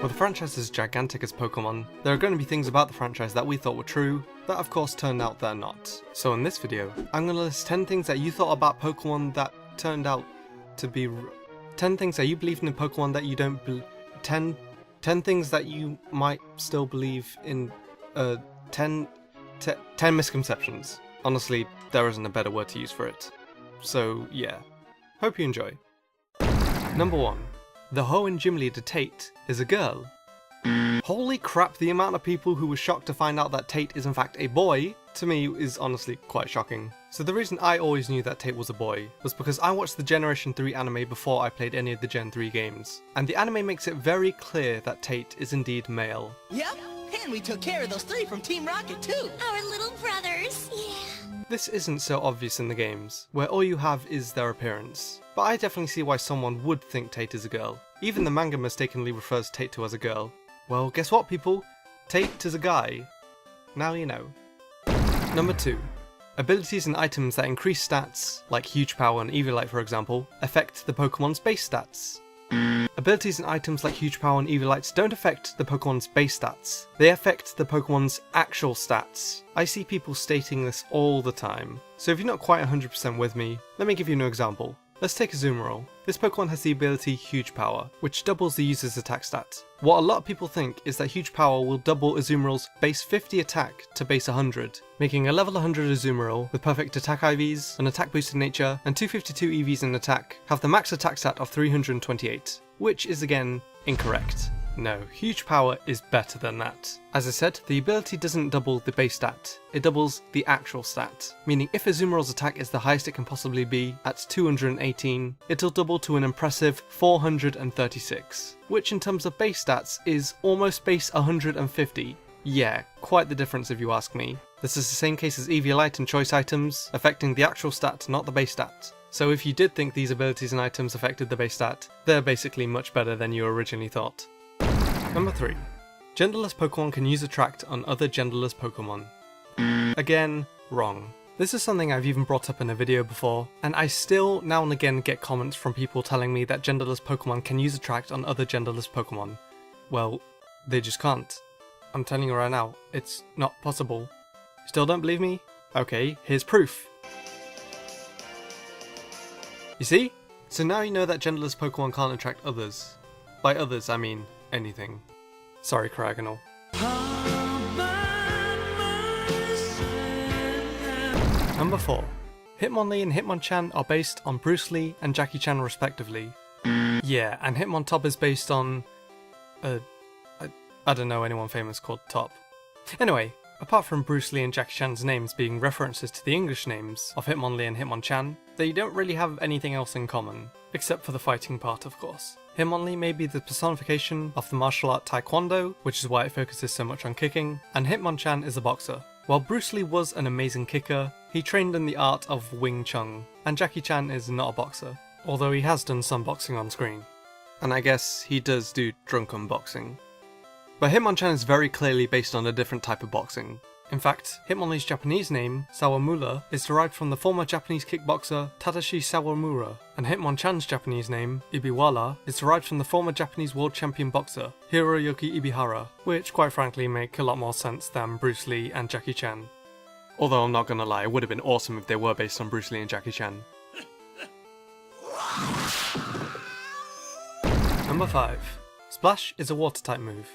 With a franchise as gigantic as Pokémon, there are going to be things about the franchise that we thought were true, that of course turned out they're not. So in this video, I'm going to list 10 things that you thought about Pokémon that turned out to be 10 things that you believed in Pokémon that you don't 10 things that you might still believe in 10 misconceptions. Honestly, there isn't a better word to use for it. So yeah, hope you enjoy. Number 1. The Hoenn gym leader Tate is a girl. Holy crap, the amount of people who were shocked to find out that Tate is in fact a boy, to me is honestly quite shocking. So the reason I always knew that Tate was a boy was because I watched the Generation 3 anime before I played any of the Gen 3 games. And the anime makes it very clear that Tate is indeed male. Yep, and we took care of those 3 from Team Rocket too. Our little brothers, yeah. This isn't so obvious in the games, where all you have is their appearance. But I definitely see why someone would think Tate is a girl. Even the manga mistakenly refers Tate to as a girl. Well, guess what people? Tate is a guy. Now you know. Number 2. Abilities and items that increase stats, like huge power and Eviolite for example, affect the Pokemon's base stats. Abilities and items like huge power and Eviolites don't affect the Pokemon's base stats, they affect the Pokemon's actual stats. I see people stating this all the time, so if you're not quite 100% with me, let me give you an example. Let's take Azumarill. This Pokemon has the ability Huge Power, which doubles the user's attack stat. What a lot of people think is that Huge Power will double Azumarill's base 50 attack to base 100, making a level 100 Azumarill with perfect attack IVs, an attack boosted nature, and 252 EVs in attack have the max attack stat of 328, which is again incorrect. No, Huge Power is better than that. As I said, the ability doesn't double the base stat, it doubles the actual stat, meaning if Azumarill's attack is the highest it can possibly be, at 218, it'll double to an impressive 436, which in terms of base stats is almost base 150. Yeah, quite the difference if you ask me. This is the same case as Eviolite and choice items, affecting the actual stat, not the base stat. So if you did think these abilities and items affected the base stat, they're basically much better than you originally thought. Number 3. Genderless Pokemon can use Attract on other genderless Pokemon. Again, wrong. This is something I've even brought up in a video before, and I still now and again get comments from people telling me that genderless Pokemon can use Attract on other genderless Pokemon. Well, they just can't. I'm telling you right now, it's not possible. Still don't believe me? Okay, here's proof. You see? So now you know that genderless Pokemon can't attract others. By others, I mean anything. Sorry, Cragonal. Number 4. Hitmonlee and Hitmonchan are based on Bruce Lee and Jackie Chan respectively. Yeah, and Hitmontop is based on... I don't know anyone famous called Top. Anyway, apart from Bruce Lee and Jackie Chan's names being references to the English names of Hitmonlee and Hitmonchan, they don't really have anything else in common, except for the fighting part of course. Hitmonlee may be the personification of the martial art Taekwondo, which is why it focuses so much on kicking, and Hitmonchan is a boxer. While Bruce Lee was an amazing kicker, he trained in the art of Wing Chun, and Jackie Chan is not a boxer, although he has done some boxing on screen. And I guess he does do drunken boxing. But Hitmonchan is very clearly based on a different type of boxing. In fact, Hitmonlee's Japanese name, Sawamura, is derived from the former Japanese kickboxer Tadashi Sawamura, and Hitmonchan's Japanese name, Ibiwala, is derived from the former Japanese world champion boxer, Hiroyuki Ibihara, which quite frankly make a lot more sense than Bruce Lee and Jackie Chan. Although I'm not gonna lie, it would have been awesome if they were based on Bruce Lee and Jackie Chan. Number 5. Splash is a water type move.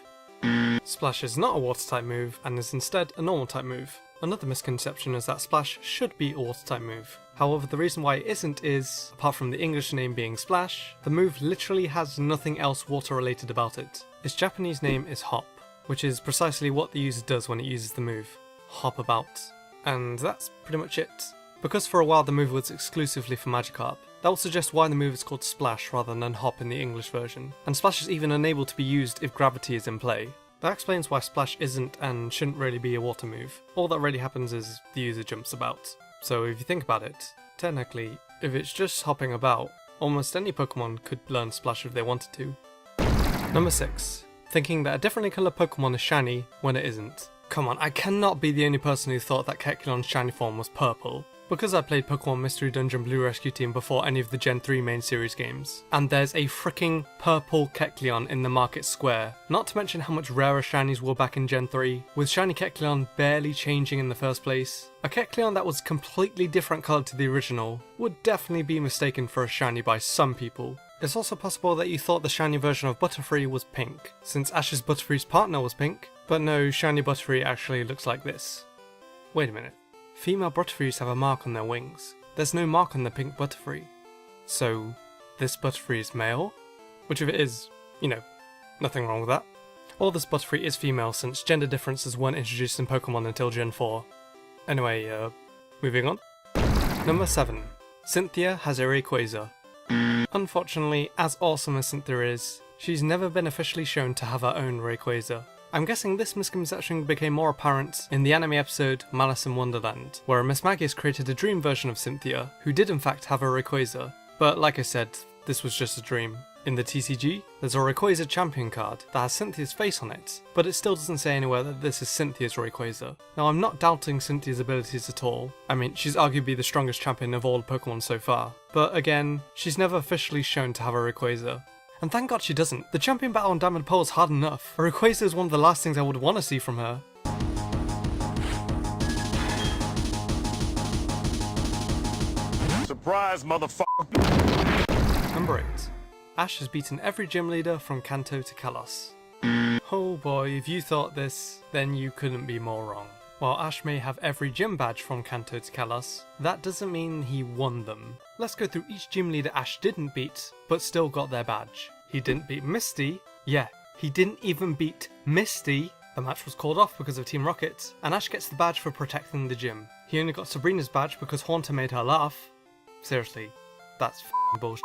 Splash is not a water type move and is instead a normal type move. Another misconception is that Splash should be a water type move. However, the reason why it isn't is, apart from the English name being Splash, the move literally has nothing else water related about it. Its Japanese name is Hop, which is precisely what the user does when it uses the move. Hop about. And that's pretty much it. Because for a while the move was exclusively for Magikarp, that would suggest why the move is called Splash rather than Hop in the English version. And Splash is even unable to be used if gravity is in play. That explains why Splash isn't and shouldn't really be a water move. All that really happens is the user jumps about. So if you think about it, technically, if it's just hopping about, almost any Pokemon could learn Splash if they wanted to. Number 6. Thinking that a differently coloured Pokemon is shiny when it isn't. Come on, I cannot be the only person who thought that Kekulon's shiny form was purple. because I played Pokémon Mystery Dungeon Blue Rescue Team before any of the Gen 3 main series games, and there's a freaking purple Kecleon in the market square, not to mention how much rarer shinies were back in Gen 3, with shiny Kecleon barely changing in the first place. A Kecleon that was completely different colour to the original would definitely be mistaken for a shiny by some people. It's also possible that you thought the shiny version of Butterfree was pink, since Ash's Butterfree's partner was pink, but no, shiny Butterfree actually looks like this. Wait a minute. Female Butterfrees have a mark on their wings. There's no mark on the pink Butterfree. So, this Butterfree is male? Which if it is, you know, nothing wrong with that. Or this Butterfree is female since gender differences weren't introduced in Pokemon until Gen 4. Anyway, moving on. Number 7. Cynthia has a Rayquaza. Unfortunately, as awesome as Cynthia is, she's never been officially shown to have her own Rayquaza. I'm guessing this misconception became more apparent in the anime episode Malice in Wonderland, where Miss Magius created a dream version of Cynthia, who did in fact have a Rayquaza. But like I said, this was just a dream. In the TCG, there's a Rayquaza champion card that has Cynthia's face on it, but it still doesn't say anywhere that this is Cynthia's Rayquaza. Now I'm not doubting Cynthia's abilities at all. I mean, she's arguably the strongest champion of all Pokemon so far. But again, she's never officially shown to have a Rayquaza. And thank God she doesn't. The champion battle on Diamond Pearl is hard enough. A Rayquaza is one of the last things I would want to see from her. Surprise, motherfucker! Number 8. Ash has beaten every gym leader from Kanto to Kalos. Oh boy, if you thought this, then you couldn't be more wrong. While Ash may have every gym badge from Kanto to Kalos, that doesn't mean he won them. Let's go through each gym leader Ash didn't beat, but still got their badge. He didn't beat Misty. Yeah, he didn't even beat Misty. The match was called off because of Team Rocket, and Ash gets the badge for protecting the gym. He only got Sabrina's badge because Haunter made her laugh. Seriously, that's f***ing bullshit.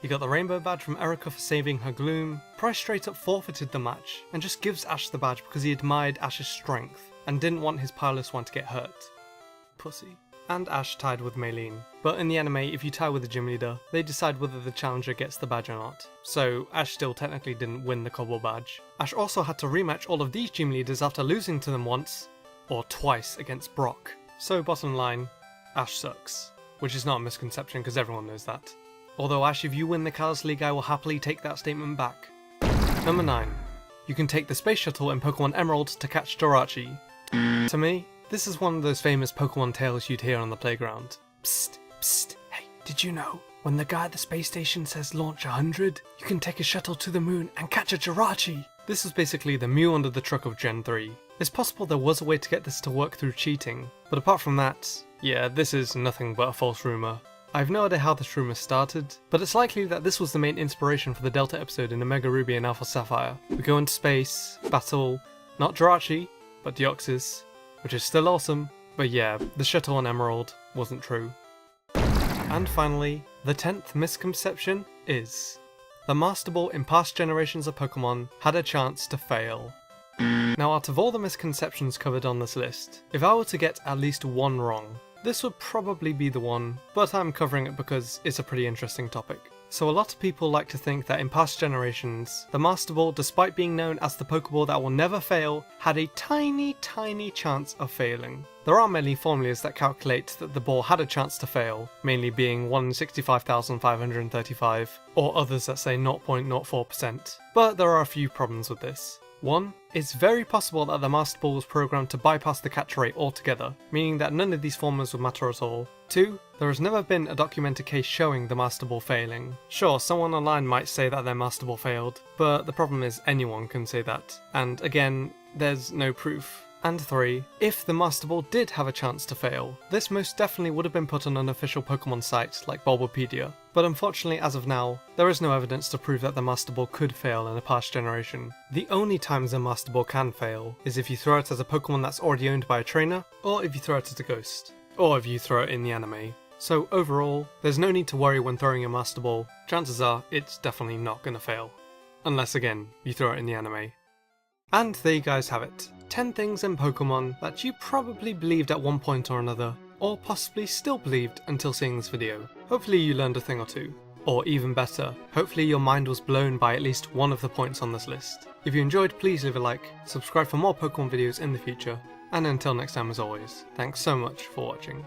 He got the rainbow badge from Erica for saving her Gloom. Price straight up forfeited the match, and just gives Ash the badge because he admired Ash's strength, and didn't want his powerless one to get hurt. Pussy. And Ash tied with Maylene. But in the anime, if you tie with the gym leader, they decide whether the challenger gets the badge or not. So Ash still technically didn't win the Cobble badge. Ash also had to rematch all of these gym leaders after losing to them once, or twice against Brock. So bottom line, Ash sucks. Which is not a misconception because everyone knows that. Although Ash, if you win the Kalos League, I will happily take that statement back. Number 9. You can take the space shuttle in Pokemon Emerald to catch Jirachi. To me, this is one of those famous Pokemon tales you'd hear on the playground. Psst, psst, hey, did you know? When the guy at the space station says launch 100, you can take a shuttle to the moon and catch a Jirachi! This is basically the Mew under the truck of Gen 3. It's possible there was a way to get this to work through cheating, but apart from that, yeah, this is nothing but a false rumour. I have no idea how this rumour started, but it's likely that this was the main inspiration for the Delta episode in Omega Ruby and Alpha Sapphire. We go into space, battle, not Jirachi, but Deoxys, which is still awesome, but yeah, the shuttle on Emerald wasn't true. And finally, the 10th misconception is the Master Ball in past generations of Pokemon had a chance to fail. Now, out of all the misconceptions covered on this list, if I were to get at least one wrong, this would probably be the one, but I'm covering it because it's a pretty interesting topic. So a lot of people like to think that in past generations, the Master Ball, despite being known as the Pokeball that will never fail, had a tiny chance of failing. There are many formulas that calculate that the ball had a chance to fail, mainly being 1 in 65,535, or others that say 0.04%. But there are a few problems with this. 1. It's very possible that the Master Ball was programmed to bypass the catch rate altogether, meaning that none of these formulas would matter at all. 2. There has never been a documented case showing the Master Ball failing. Sure, someone online might say that their Master Ball failed, but the problem is anyone can say that, and again, there's no proof. And 3. If the Master Ball did have a chance to fail, this most definitely would have been put on an official Pokemon site like Bulbapedia, but unfortunately as of now, there is no evidence to prove that the Master Ball could fail in a past generation. The only times a Master Ball can fail is if you throw it as a Pokemon that's already owned by a trainer, or if you throw it as a ghost, or if you throw it in the anime. So overall, there's no need to worry when throwing a Master Ball. Chances are, it's definitely not going to fail. Unless again, you throw it in the anime. And there you guys have it. 10 things in Pokemon that you probably believed at one point or another, or possibly still believed until seeing this video. Hopefully you learned a thing or two. Or even better, hopefully your mind was blown by at least one of the points on this list. If you enjoyed, please leave a like, subscribe for more Pokemon videos in the future, and until next time as always, thanks so much for watching.